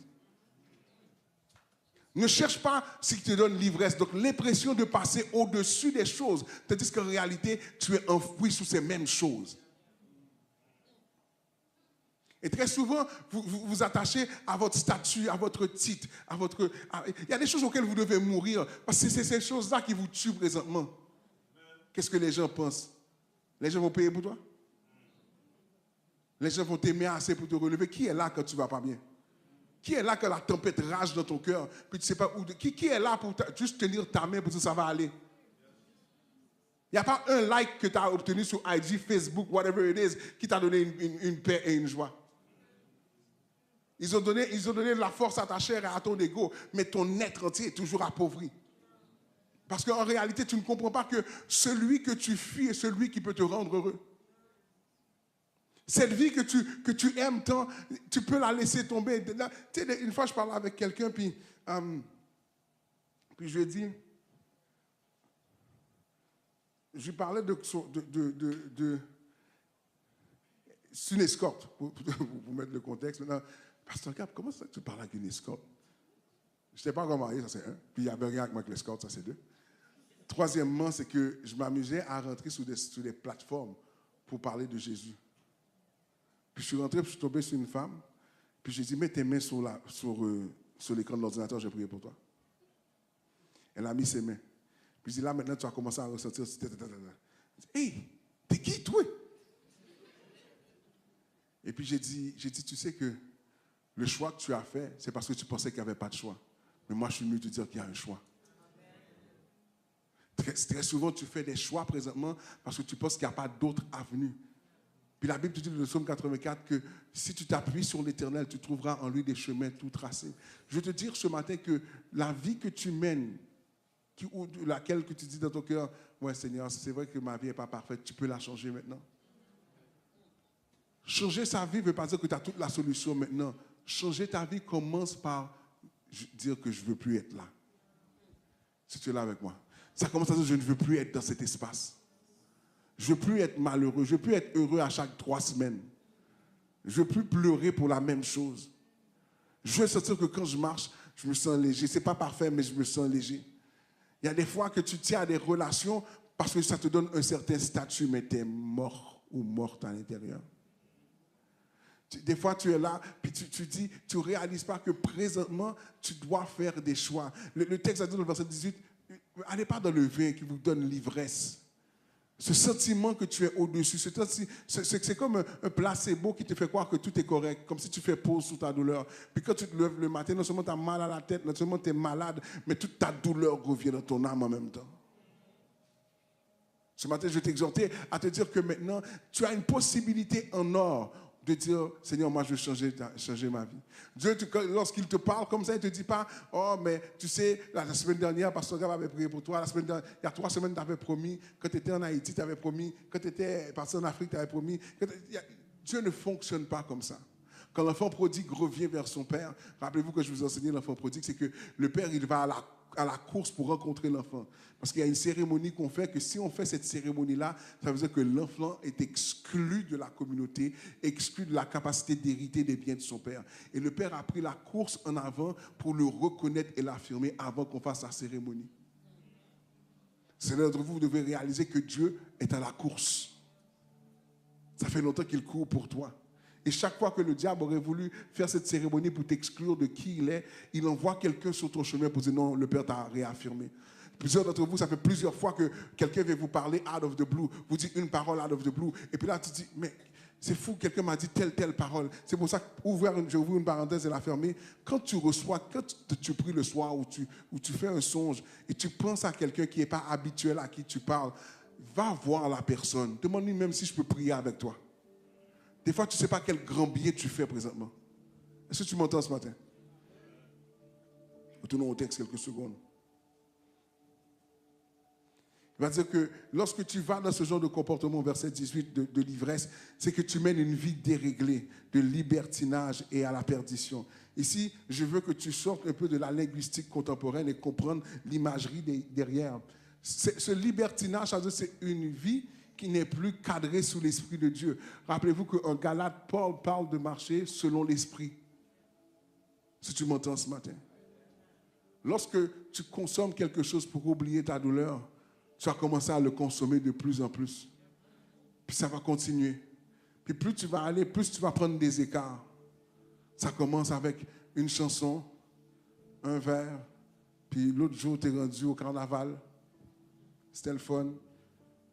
Ne cherche pas ce qui te donne l'ivresse. Donc, l'impression de passer au-dessus des choses. Tandis qu'en réalité, tu es enfoui sous ces mêmes choses. Et très souvent, vous vous attachez à votre statut, à votre titre, il y a des choses auxquelles vous devez mourir. Parce que c'est ces choses-là qui vous tuent présentement. Qu'est-ce que les gens pensent? Les gens vont payer pour toi? Les gens vont t'aimer assez pour te relever. Qui est là quand tu ne vas pas bien? Qui est là quand la tempête rage dans ton cœur? Puis tu sais pas où. Qui est là pour juste tenir ta main pour dire ça va aller? Il n'y a pas un like que tu as obtenu sur IG, Facebook, whatever it is, qui t'a donné une paix et une joie. Ils ont donné de la force à ta chair et à ton ego, mais ton être entier est toujours appauvri. Parce qu'en réalité, tu ne comprends pas que celui que tu fuis est celui qui peut te rendre heureux. Cette vie que tu aimes tant, tu peux la laisser tomber. Tu sais, une fois, je parlais avec quelqu'un, puis je lui ai dit, je lui parlais c'est une escorte, pour mettre le contexte. Maintenant, Pasteur Cap, comment ça que tu parles avec une escorte? Je n'étais pas encore marié, ça c'est un. Puis il n'y avait rien avec moi avec l'escorte, ça c'est deux. Troisièmement, c'est que je m'amusais à rentrer sur des plateformes pour parler de Jésus. Puis je suis rentré, puis je suis tombé sur une femme. Puis j'ai dit, mets tes mains sur l'écran de l'ordinateur, j'ai prié pour toi. Elle a mis ses mains. Puis je dis, là maintenant tu vas commencer à ressentir. Hey, t'es qui toi? Et puis j'ai dit, tu sais que le choix que tu as fait, c'est parce que tu pensais qu'il n'y avait pas de choix. Mais moi, je suis venu te dire qu'il y a un choix. Très souvent, tu fais des choix présentement parce que tu penses qu'il n'y a pas d'autre avenue. Puis la Bible te dit dans le psaume 84 que si tu t'appuies sur l'Éternel, tu trouveras en lui des chemins tout tracés. Je veux te dire ce matin que la vie que tu mènes, ou laquelle que tu dis dans ton cœur, ouais Seigneur, c'est vrai que ma vie n'est pas parfaite, tu peux la changer maintenant. Changer sa vie ne veut pas dire que tu as toute la solution maintenant. Changer ta vie commence par dire que je ne veux plus être là. Si tu es là avec moi. Ça commence à dire que je ne veux plus être dans cet espace. Je ne veux plus être malheureux. Je ne veux plus être heureux à chaque 3 semaines. Je ne veux plus pleurer pour la même chose. Je veux sentir que quand je marche, je me sens léger. Ce n'est pas parfait, mais je me sens léger. Il y a des fois que tu tiens à des relations parce que ça te donne un certain statut, mais tu es mort ou morte à l'intérieur. Des fois, tu es là, puis tu dis, tu ne réalises pas que présentement, tu dois faire des choix. Le texte a dit dans le verset 18, allez pas dans le vin qui vous donne l'ivresse. Ce sentiment que tu es au-dessus, c'est comme un placebo qui te fait croire que tout est correct, comme si tu fais pause sur ta douleur. Puis quand tu te lèves le matin, non seulement tu as mal à la tête, non seulement tu es malade, mais toute ta douleur revient dans ton âme en même temps. Ce matin, je vais t'exhorter à te dire que maintenant, tu as une possibilité en or de dire, Seigneur, moi je veux changer ma vie. Dieu, lorsqu'il te parle comme ça, il ne te dit pas, oh, mais tu sais, la semaine dernière, Pasteur Gab avait prié pour toi, il y a 3 semaines, tu avais promis, quand tu étais en Haïti, tu avais promis, quand tu étais parti en Afrique, tu avais promis. Dieu ne fonctionne pas comme ça. Quand l'enfant prodigue revient vers son père, rappelez-vous que je vous enseignais l'enfant prodigue, c'est que le père, il va à la course pour rencontrer l'enfant. Parce qu'il y a une cérémonie qu'on fait, que si on fait cette cérémonie-là, ça veut dire que l'enfant est exclu de la communauté, exclu de la capacité d'hériter des biens de son père. Et le père a pris la course en avant pour le reconnaître et l'affirmer avant qu'on fasse la cérémonie. C'est l'un d'entre vous, vous devez réaliser que Dieu est à la course. Ça fait longtemps qu'il court pour toi. Et chaque fois que le diable aurait voulu faire cette cérémonie pour t'exclure de qui il est, il envoie quelqu'un sur ton chemin pour dire non, le Père t'a réaffirmé. Plusieurs d'entre vous, ça fait plusieurs fois que quelqu'un vient vous parler out of the blue, vous dit une parole out of the blue, et puis là tu dis, mais c'est fou, quelqu'un m'a dit telle parole. C'est pour ça que, j'ai ouvert une parenthèse et la fermer. Quand tu pries le soir ou tu fais un songe et tu penses à quelqu'un qui n'est pas habituel à qui tu parles, va voir la personne. Demande-lui même si je peux prier avec toi. Des fois, tu ne sais pas quel grand bien tu fais présentement. Est-ce que tu m'entends ce matin? Retournons au texte quelques secondes. Il va dire que lorsque tu vas dans ce genre de comportement, verset 18, de l'ivresse, c'est que tu mènes une vie déréglée, de libertinage et à la perdition. Ici, je veux que tu sortes un peu de la linguistique contemporaine et comprendre l'imagerie derrière. Ce libertinage, c'est une vie qui n'est plus cadrée sous l'Esprit de Dieu. Rappelez-vous qu'en Galate, Paul parle de marcher selon l'Esprit. Si tu m'entends ce matin. Lorsque tu consommes quelque chose pour oublier ta douleur, tu vas commencer à le consommer de plus en plus. Puis ça va continuer. Puis plus tu vas aller, plus tu vas prendre des écarts. Ça commence avec une chanson, un verre, puis l'autre jour, tu es rendu au carnaval. C'était le fun.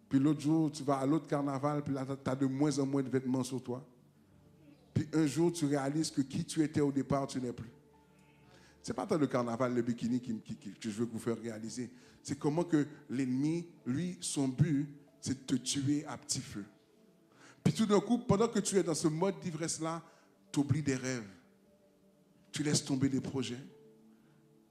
Puis l'autre jour, tu vas à l'autre carnaval, puis là, tu as de moins en moins de vêtements sur toi. Puis un jour, tu réalises que qui tu étais au départ, tu n'es plus. Ce n'est pas tant le carnaval, le bikini que je veux vous faire réaliser. C'est comment que l'ennemi, lui, son but, c'est de te tuer à petit feu. Puis tout d'un coup, pendant que tu es dans ce mode d'ivresse-là, tu oublies des rêves. Tu laisses tomber des projets.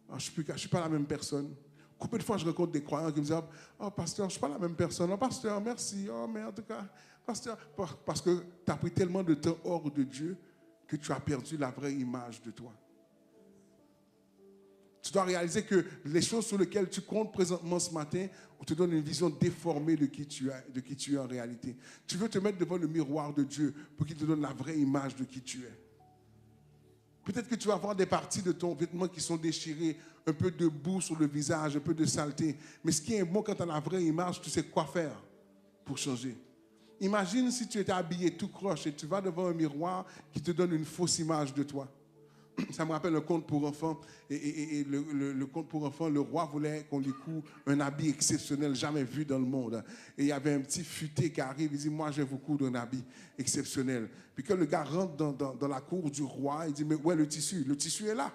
Alors, je ne suis pas la même personne. Combien de fois je rencontre des croyants qui me disent « Oh, pasteur, je ne suis pas la même personne. Oh, pasteur, merci. Oh, mais en tout cas, pasteur. » Parce que tu as pris tellement de temps hors de Dieu que tu as perdu la vraie image de toi. Tu dois réaliser que les choses sur lesquelles tu comptes présentement ce matin, on te donne une vision déformée de qui tu es en réalité. Tu veux te mettre devant le miroir de Dieu pour qu'il te donne la vraie image de qui tu es. Peut-être que tu vas avoir des parties de ton vêtement qui sont déchirées, un peu de boue sur le visage, un peu de saleté. Mais ce qui est bon quand tu as la vraie image, tu sais quoi faire pour changer. Imagine si tu étais habillé tout croche et tu vas devant un miroir qui te donne une fausse image de toi. Ça me rappelle un conte pour enfants. Et le conte pour enfants, le roi voulait qu'on lui coud un habit exceptionnel, jamais vu dans le monde. Et il y avait un petit futé qui arrive, il dit, moi je vais vous coudre un habit exceptionnel. Puis quand le gars rentre dans la cour du roi, il dit, mais où est le tissu? Le tissu est là.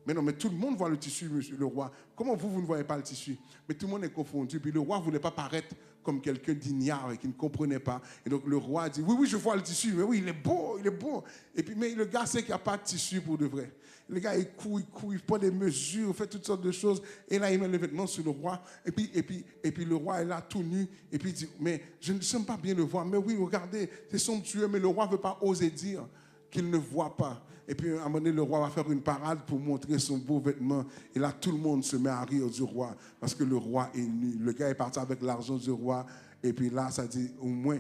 Mais non, mais tout le monde voit le tissu, monsieur le roi. Comment vous ne voyez pas le tissu? Mais tout le monde est confondu. Puis le roi ne voulait pas paraître comme quelqu'un d'ignare et qui ne comprenait pas. Et donc le roi dit, oui, je vois le tissu, mais oui, il est beau, il est beau. Et puis, mais le gars sait qu'il n'y a pas de tissu pour de vrai. Le gars, il coud, il prend des mesures, il fait toutes sortes de choses. Et là, il met le vêtement sur le roi. Et puis le roi est là, tout nu. Et puis il dit, mais je ne sens pas bien le voir. Mais oui, regardez, c'est somptueux. Mais le roi ne veut pas oser dire qu'il ne voit pas. Et puis, à un moment donné, le roi va faire une parade pour montrer son beau vêtement. Et là, tout le monde se met à rire du roi parce que le roi est nu. Le gars est parti avec l'argent du roi. Et puis là, ça dit, au moins,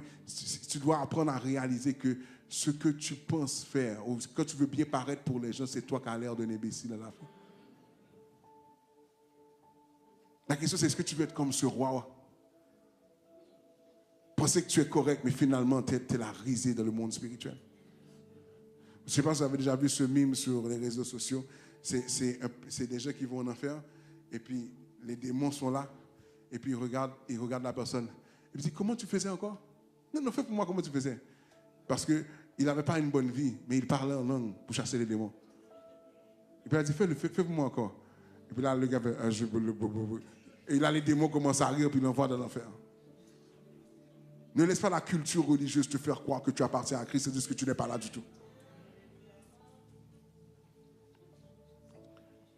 tu dois apprendre à réaliser que ce que tu penses faire, ou quand tu veux bien paraître pour les gens, c'est toi qui as l'air d'un imbécile à la fin. La question, c'est est-ce que tu veux être comme ce roi? Penser que tu es correct, mais finalement, tu es la risée dans le monde spirituel. Je ne sais pas si vous avez déjà vu ce mime sur les réseaux sociaux. C'est des gens qui vont en enfer, et puis les démons sont là, et puis ils regardent la personne. Et puis ils disent, comment tu faisais encore? Non, fais pour moi comment tu faisais. Parce qu'il n'avait pas une bonne vie, mais il parlait en langue pour chasser les démons. Et puis il a dit, fais pour moi encore. Et puis là, le gars fait, et là, les démons commencent à rire, puis il l'envoie dans l'enfer. Ne laisse pas la culture religieuse te faire croire que tu appartiens à Christ et dire que tu n'es pas là du tout.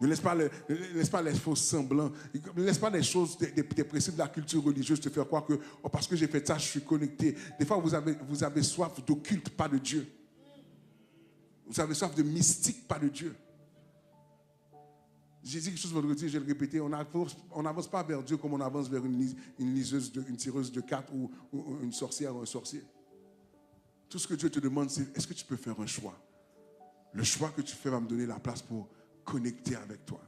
Ne laisse pas les faux semblants. Ne laisse pas les choses, des principes de la culture religieuse te faire croire que parce que j'ai fait ça, je suis connecté. Des fois, vous avez soif d'occulte, pas de Dieu. Vous avez soif de mystique, pas de Dieu. J'ai dit quelque chose vendredi, je vais le répéter. On n'avance pas vers Dieu comme on avance vers une tireuse de cartes ou une sorcière ou un sorcier. Tout ce que Dieu te demande, c'est est-ce que tu peux faire un choix? Le choix que tu fais va me donner la place pour connecter avec toi.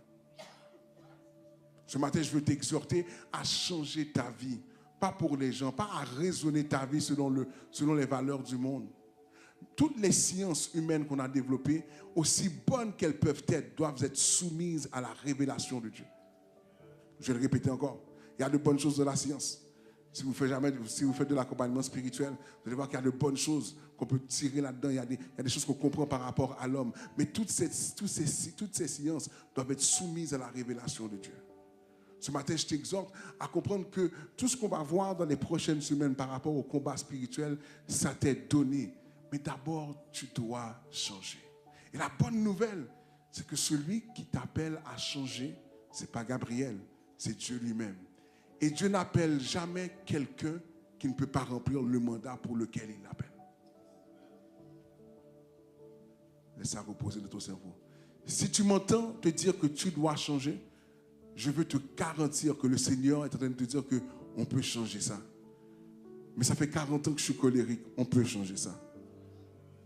Ce matin, je veux t'exhorter à changer ta vie. Pas pour les gens, pas à raisonner ta vie selon les valeurs du monde. Toutes les sciences humaines qu'on a développées, aussi bonnes qu'elles peuvent être, doivent être soumises à la révélation de Dieu. Je vais le répéter encore. Il y a de bonnes choses dans la science. Si vous faites de l'accompagnement spirituel, vous allez voir qu'il y a de bonnes choses qu'on peut tirer là-dedans. Il y a des choses qu'on comprend par rapport à l'homme. Mais toutes ces sciences doivent être soumises à la révélation de Dieu. Ce matin, je t'exhorte à comprendre que tout ce qu'on va voir dans les prochaines semaines par rapport au combat spirituel, ça t'est donné. Mais d'abord, tu dois changer. Et la bonne nouvelle, c'est que celui qui t'appelle à changer, ce n'est pas Gabriel, c'est Dieu lui-même. Et Dieu n'appelle jamais quelqu'un qui ne peut pas remplir le mandat pour lequel il l'appelle. Laisse ça reposer dans ton cerveau. Si tu m'entends te dire que tu dois changer, je veux te garantir que le Seigneur est en train de te dire qu'on peut changer ça. Mais ça fait 40 ans que je suis colérique, on peut changer ça.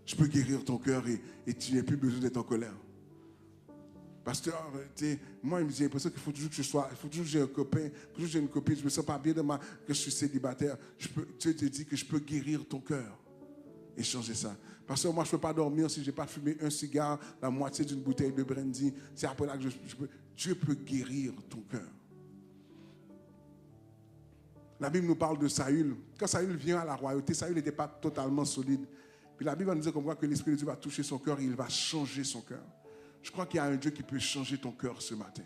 Je peux guérir ton cœur et tu n'as plus besoin d'être en colère. Pasteur, moi, j'ai l'impression qu'il faut toujours que il faut toujours que j'ai un copain, il faut toujours que j'ai une copine, je ne me sens pas bien que je suis célibataire. Dieu te dit que je peux guérir ton cœur et changer ça. Pasteur, moi, je ne peux pas dormir si je n'ai pas fumé un cigare, la moitié d'une bouteille de brandy. C'est après là que Dieu peut guérir ton cœur. La Bible nous parle de Saül. Quand Saül vient à la royauté, Saül n'était pas totalement solide. Puis la Bible va nous dire comme quoi que l'Esprit de Dieu va toucher son cœur et il va changer son cœur. Je crois qu'il y a un Dieu qui peut changer ton cœur ce matin.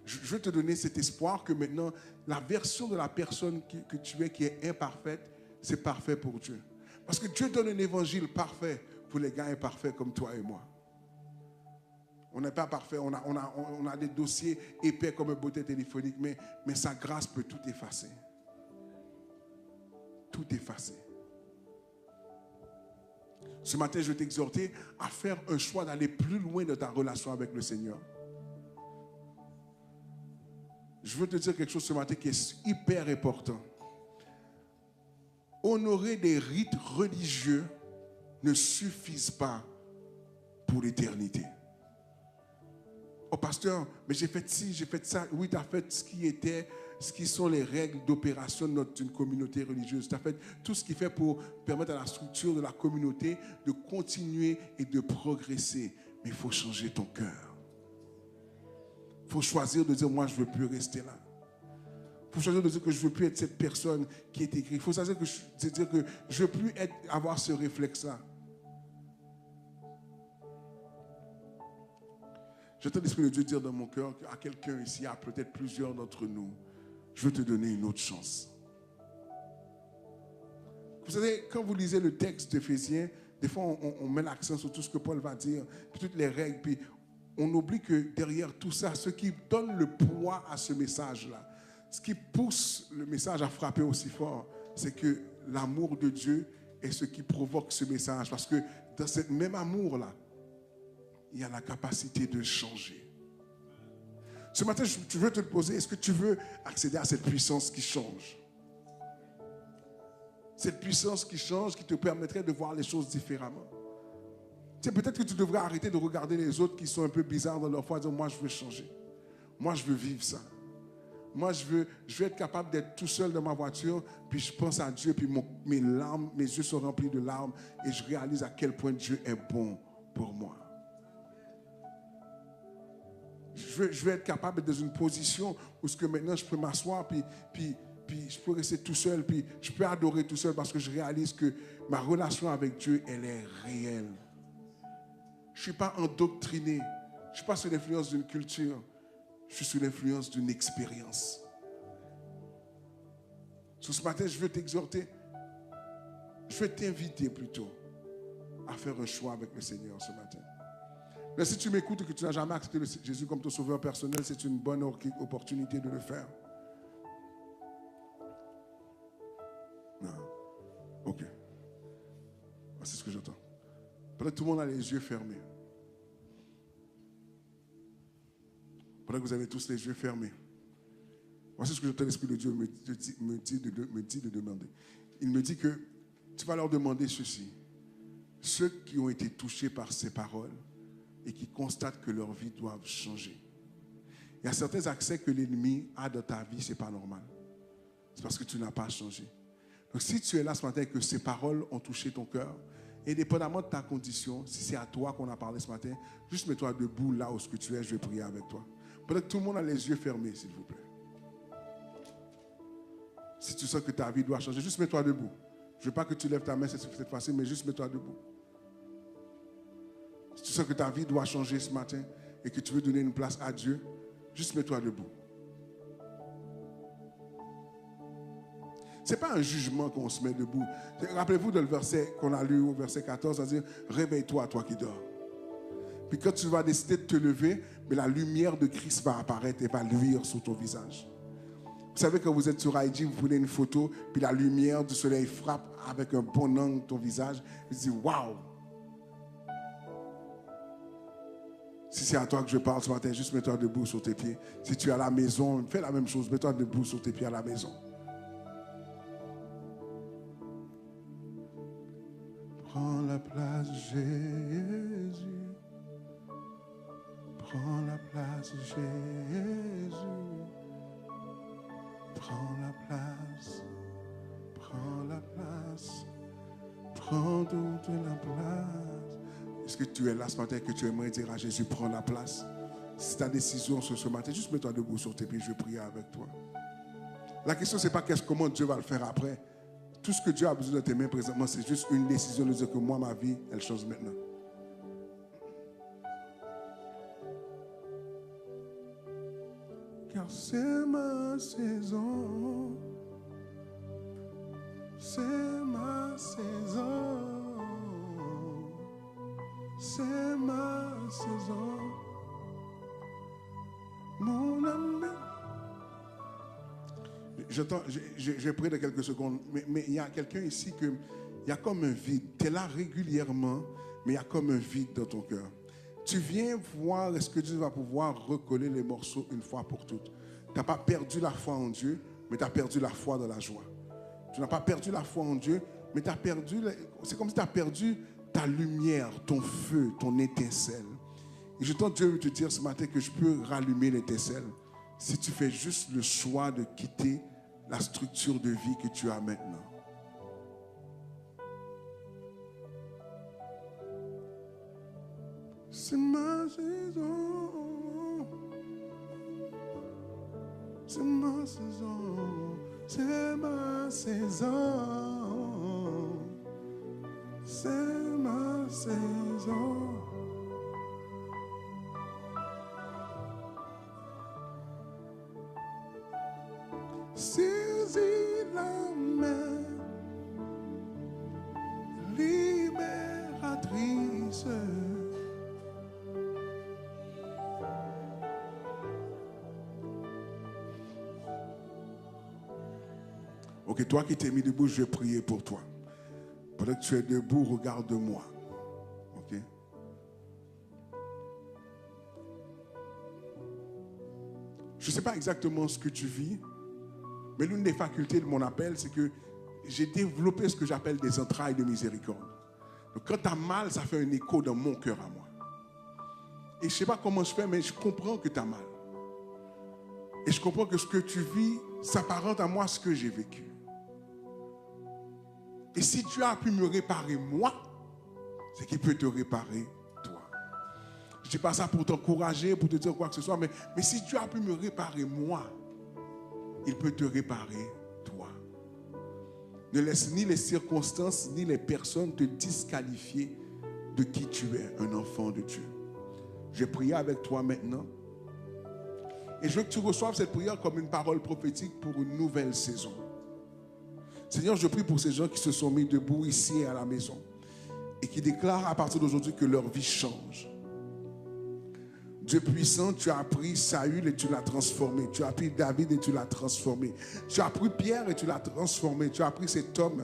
Je veux te donner cet espoir que maintenant, la version de la personne que tu es, qui est imparfaite, c'est parfait pour Dieu. Parce que Dieu donne un évangile parfait pour les gars imparfaits comme toi et moi. On n'est pas parfait, on a des dossiers épais comme un beauté téléphonique, mais sa grâce peut tout effacer. Tout effacer. Ce matin, je veux t'exhorter à faire un choix d'aller plus loin de ta relation avec le Seigneur. Je veux te dire quelque chose ce matin qui est hyper important. Honorer des rites religieux ne suffisent pas pour l'éternité. Oh pasteur, mais j'ai fait ci, j'ai fait ça. Oui, tu as fait ce qui sont les règles d'opération d'une communauté religieuse. Tu as fait tout ce qu'il fait pour permettre à la structure de la communauté de continuer et de progresser. Mais il faut changer ton cœur. Il faut choisir de dire, moi, je ne veux plus rester là. Il faut choisir de dire que je ne veux plus être cette personne qui est écrite. Il faut choisir de dire que je ne veux plus avoir ce réflexe-là. J'entends l'Esprit de Dieu dire dans mon cœur à quelqu'un ici, à peut-être plusieurs d'entre nous, je veux te donner une autre chance. Vous savez, quand vous lisez le texte d'Éphésiens, des fois on met l'accent sur tout ce que Paul va dire, puis toutes les règles, puis on oublie que derrière tout ça, ce qui donne le poids à ce message-là, ce qui pousse le message à frapper aussi fort, c'est que l'amour de Dieu est ce qui provoque ce message. Parce que dans ce même amour-là, il y a la capacité de changer. Ce matin, je veux te poser, est-ce que tu veux accéder à cette puissance qui change? Cette puissance qui change, qui te permettrait de voir les choses différemment. Tu sais, peut-être que tu devrais arrêter de regarder les autres qui sont un peu bizarres dans leur foi et dire, moi, je veux changer. Moi, je veux vivre ça. Moi, je veux être capable d'être tout seul dans ma voiture, puis je pense à Dieu, puis mes yeux sont remplis de larmes, et je réalise à quel point Dieu est bon pour moi. Je veux être capable d'être dans une position où ce que maintenant je peux m'asseoir, puis je peux rester tout seul, puis je peux adorer tout seul parce que je réalise que ma relation avec Dieu, elle est réelle. Je ne suis pas endoctriné. Je ne suis pas sous l'influence d'une culture. Je suis sous l'influence d'une expérience. Ce matin, je veux t'exhorter. Je veux t'inviter plutôt à faire un choix avec le Seigneur ce matin. Mais si tu m'écoutes et que tu n'as jamais accepté Jésus comme ton sauveur personnel, c'est une bonne opportunité de le faire. Non. Ok. C'est ce que j'entends. Pendant que tout le monde a les yeux fermés. Pendant que vous avez tous les yeux fermés. Voici ce que j'entends l'Esprit de Dieu me dit de demander. Il me dit que tu vas leur demander ceci. Ceux qui ont été touchés par ces paroles et qui constatent que leur vie doit changer. Il y a certains accès que l'ennemi a dans ta vie, ce n'est pas normal. C'est parce que tu n'as pas changé. Donc si tu es là ce matin et que ces paroles ont touché ton cœur, indépendamment de ta condition, si c'est à toi qu'on a parlé ce matin, juste mets-toi debout là où tu es, je vais prier avec toi. Pendant que tout le monde a les yeux fermés, s'il vous plaît. Si tu sens que ta vie doit changer, juste mets-toi debout. Je ne veux pas que tu lèves ta main cette fois-ci, mais juste mets-toi debout. Si tu sens que ta vie doit changer ce matin et que tu veux donner une place à Dieu, juste mets-toi debout. Ce n'est pas un jugement qu'on se met debout. Rappelez-vous de le verset qu'on a lu au verset 14, c'est-à-dire « Réveille-toi, toi qui dors ». Puis quand tu vas décider de te lever, mais la lumière de Christ va apparaître et va luire sur ton visage. Vous savez, quand vous êtes sur IG, vous prenez une photo, puis la lumière du soleil frappe avec un bon angle ton visage. Vous dites « Waouh !» Si c'est à toi que je parle ce matin, juste mets-toi debout sur tes pieds. Si tu es à la maison, fais la même chose. Mets-toi debout sur tes pieds à la maison. Prends la place, Jésus. Prends la place, Jésus. Prends la place. Prends la place. Prends toute la place. Est-ce que tu es là ce matin et que tu aimerais dire à Jésus, prends la place? C'est ta décision ce matin. Juste mets-toi debout sur tes pieds, je vais prier avec toi. La question, ce n'est pas comment Dieu va le faire après. Tout ce que Dieu a besoin de tes mains présentement, c'est juste une décision de dire que moi, ma vie, elle change maintenant. Car c'est ma saison. C'est ma saison. C'est ma saison. Mon ami. J'ai pris de quelques secondes, mais il y a quelqu'un ici que il y a comme un vide. Tu es là régulièrement, mais il y a comme un vide dans ton cœur. Tu viens voir est-ce que Dieu va pouvoir recoller les morceaux une fois pour toutes. Tu n'as pas perdu la foi en Dieu, mais tu as perdu la foi dans la joie. Tu n'as pas perdu la foi en Dieu, mais tu as perdu, c'est comme si tu as perdu ta lumière, ton feu, ton étincelle. Et j'entends Dieu te dire ce matin que je peux rallumer l'étincelle si tu fais juste le choix de quitter la structure de vie que tu as maintenant. C'est ma saison, c'est ma saison, c'est ma saison, c'est ma saison. Saisis la main libératrice. Ok, toi qui t'es mis debout, je vais prier pour toi. Pendant que tu es debout, regarde-moi. Ok? Je ne sais pas exactement ce que tu vis, mais l'une des facultés de mon appel, c'est que j'ai développé ce que j'appelle des entrailles de miséricorde. Donc quand tu as mal, ça fait un écho dans mon cœur à moi. Et je ne sais pas comment je fais, mais je comprends que tu as mal. Et je comprends que ce que tu vis s'apparente à moi ce que j'ai vécu. Et si Dieu a pu me réparer moi, c'est qu'il peut te réparer toi. Je ne dis pas ça pour t'encourager, pour te dire quoi que ce soit, mais si Dieu a pu me réparer moi, il peut te réparer toi. Ne laisse ni les circonstances, ni les personnes te disqualifier de qui tu es, un enfant de Dieu. Je vais prier avec toi maintenant. Et je veux que tu reçoives cette prière comme une parole prophétique pour une nouvelle saison. Seigneur, je prie pour ces gens qui se sont mis debout ici et à la maison et qui déclarent à partir d'aujourd'hui que leur vie change. Dieu puissant, tu as pris Saül et tu l'as transformé. Tu as pris David et tu l'as transformé. Tu as pris Pierre et tu l'as transformé. Tu as pris cet homme,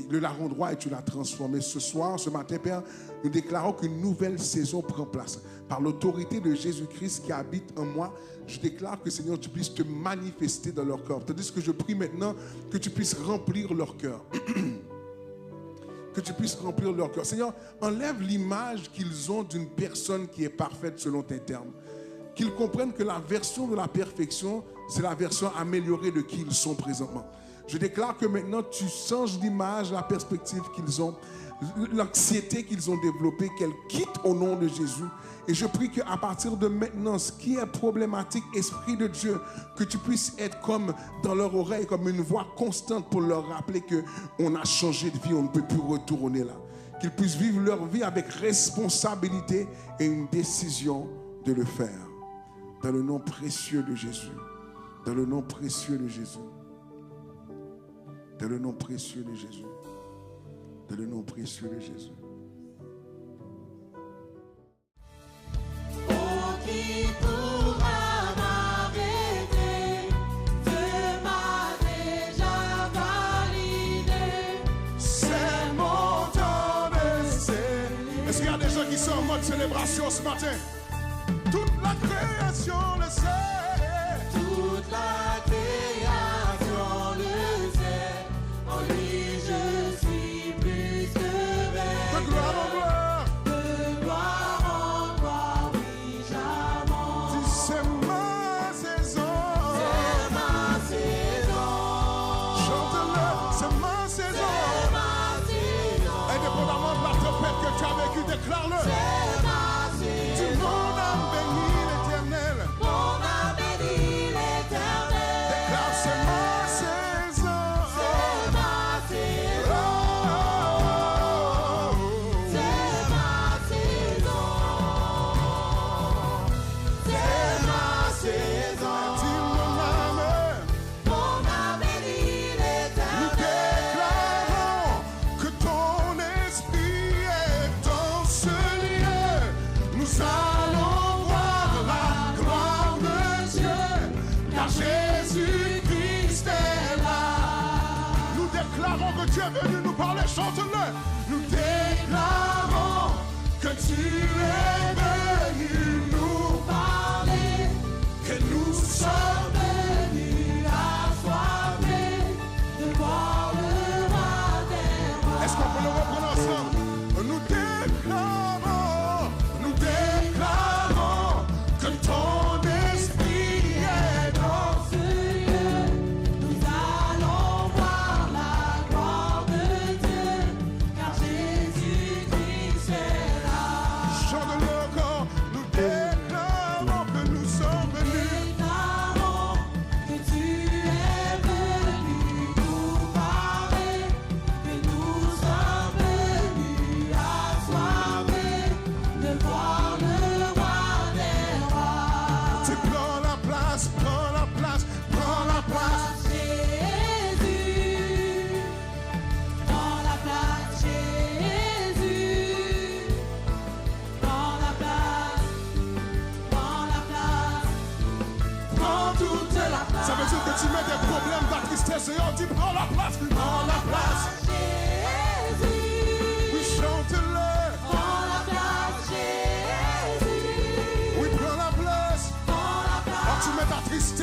le larron droit, et tu l'as transformé. Ce soir, ce matin, Père, nous déclarons qu'une nouvelle saison prend place. Par l'autorité de Jésus-Christ qui habite en moi, je déclare que, Seigneur, tu puisses te manifester dans leur cœur. Tandis que je prie maintenant que tu puisses remplir leur cœur. Que tu puisses remplir leur cœur. Seigneur, enlève l'image qu'ils ont d'une personne qui est parfaite selon tes termes. Qu'ils comprennent que la version de la perfection, c'est la version améliorée de qui ils sont présentement. Je déclare que maintenant, tu changes l'image, la perspective qu'ils ont, l'anxiété qu'ils ont développée, qu'elle quitte au nom de Jésus. Et je prie qu'à partir de maintenant, ce qui est problématique, Esprit de Dieu, que tu puisses être comme dans leur oreille, comme une voix constante pour leur rappeler qu'on a changé de vie, on ne peut plus retourner là. Qu'ils puissent vivre leur vie avec responsabilité et une décision de le faire. Dans le nom précieux de Jésus. Dans le nom précieux de Jésus. Dans le nom précieux de Jésus. Dans le nom précieux de Jésus. Qui pourra m'arrêter? Dieu m'a déjà validé. C'est mon temps d'essai. Est-ce qu'il y a des gens qui sont en mode célébration ce matin? Toute la création le sait. Toute la création le sait. En lui je suis plus que vainqueur. De gloire en gloire. De gloire en gloire, oui, j'avance. C'est ma saison. C'est ma saison. Chante-le, c'est ma saison. C'est ma saison. Indépendamment de la tempête que tu as vécue, déclare-le. C'est ma saison. Tu mon âme bénit l'Éternel. Mon âme bénit l'Éternel. Déclare, c'est ma saison. C'est ma saison. C'est ma saison. C'est ma saison. Dis mon âme. Mon âme bénit Nous l'Éternel. déclarons que ton esprit est dans ce lieu. Nous allons voir la gloire de Dieu, car Jésus-Christ est là. Nous déclarons que tu es venu nous parler, chante-le. Nous déclarons que tu es venu nous parler, que nous sommes venus Assoiffé de voir le roi des rois. Est-ce qu'on peut le reprendre ensemble? Nous déclarons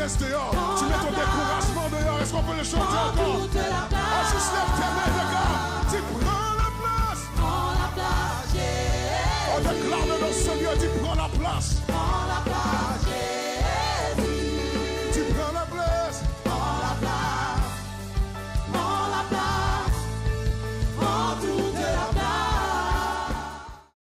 tristesse dehors. Tu mets ton découragement dehors. Est-ce qu'on peut le chanter Prends encore? toute la place. Oh, juste lève tes mains, regarde. Tu prends la place. Prends la place, On Jésus. déclare dans ce lieu, tu prends la place.